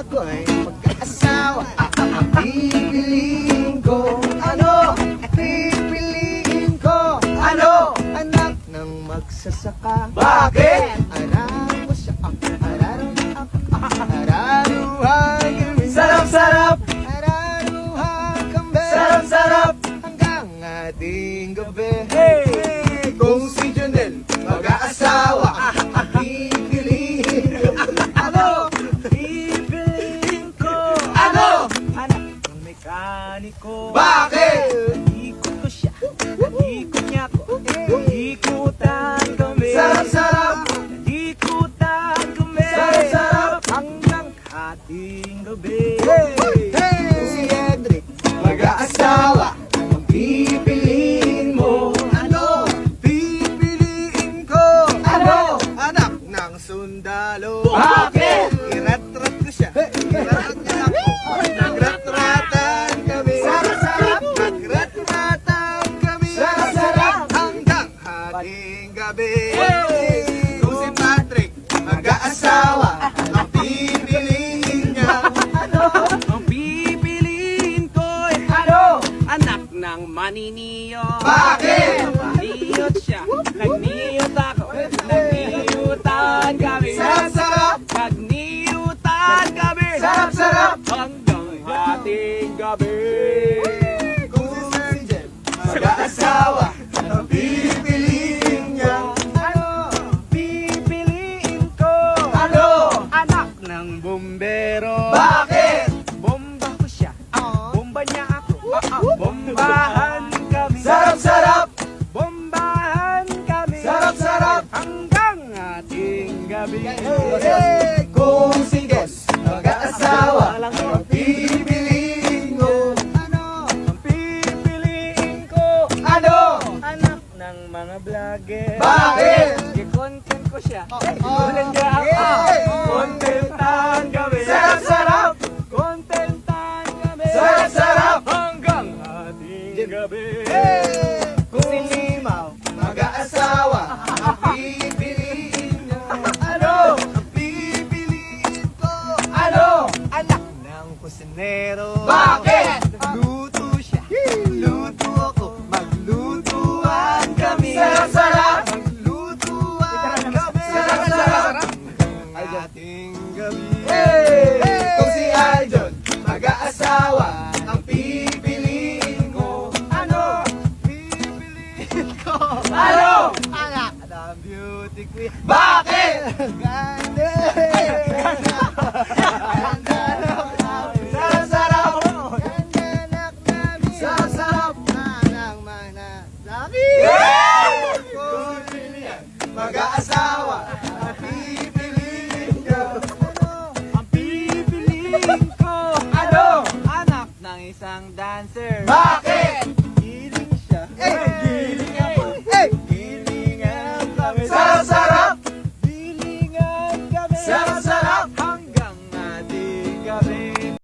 ako'y mag-asawa, pipiliin ko. Ano? Pipiliin ko. Ano? Anak ng magsasaka. Bakit? Araro siya, araruhan kami. Sarap-sarap. Araruhan kami. Sarap-sarap. Hanggang ating gabi. Hey! Kung si Jonel mag-aasawa, pipiliin ko. Ano? Pipiliin ko. Ano? Anak ng mekaniko. Bakit? Ikot ko siya, ikot niya ko. Ikutan kami. Sarap-sarap. Ikutan kami. Sarap-sarap. Hanggang ating gabi. Kung si Edric mag-aasawa, pipiliin mo. Ano? Pipiliin ko. Ano? Anak ng sundalo. Bakit? Irat-rat ko siya. Irat-rat niya ako. Nagrat-ratan kami. Sarap-sarap. Nagrat-ratan kami. Sarap-sarap. Hanggang hating gabi. Kung si Patrick mag-aasawa, ang pipiliin niya. Ano? Ang pipiliin ko. Ano? Anak ng maniniyo. Bakit? Niyot siya. Nagniyot ako. Nagniyutan kami. Sarap-sarap. Nagniyutan kami. Sarap-sarap. Hanggang hating gabi. Kung si Sir Jen mag-aasawa, ang pipiliin niya. Ano? Pipiliin ko. Ano? Anak ng bumbero. Bakit? Bomba ko siya. Bomba niya ako. Bombahan kami. Sarap-sarap. Bombahan kami. Sarap-sarap. Hanggang ating gabi. Kung si Ges mag-aasawa, ang pipiliin ko. Ano? Ang pipiliin ko. Ano? Anak ng mga vlogger. Bakit? I-content ko siya. Ikulan niya ako. Contentan kami. Sarap-sarap. Contentan kami. Sarap-sarap. Hanggang ating gabi. Kung si Limaw mag-aasawa, ang pipiliin niya. Ano? Ang pipiliin ko. Ano? Anak ng kusinero. Bakit? Luto siya. Luto ako. Maglutuan kami. Sarap-sarap. Maglutuan kami. Sarap-sarap. Ang ating gabi. Kung si Aljon mag-aasawa, ang pipiliin ko. Ano? Pipiliin ko. Ano? Anak ng beauty queen. Bakit? Ganda. Sarap-sarap. Ganda anak namin. Sarap-sarap. Manang manasami. Kung sino yan mag-aasawa, ang pipiliin ko. Ano? Ang pipiliin ko. Ano? Anak ng isang dancer. Bakit?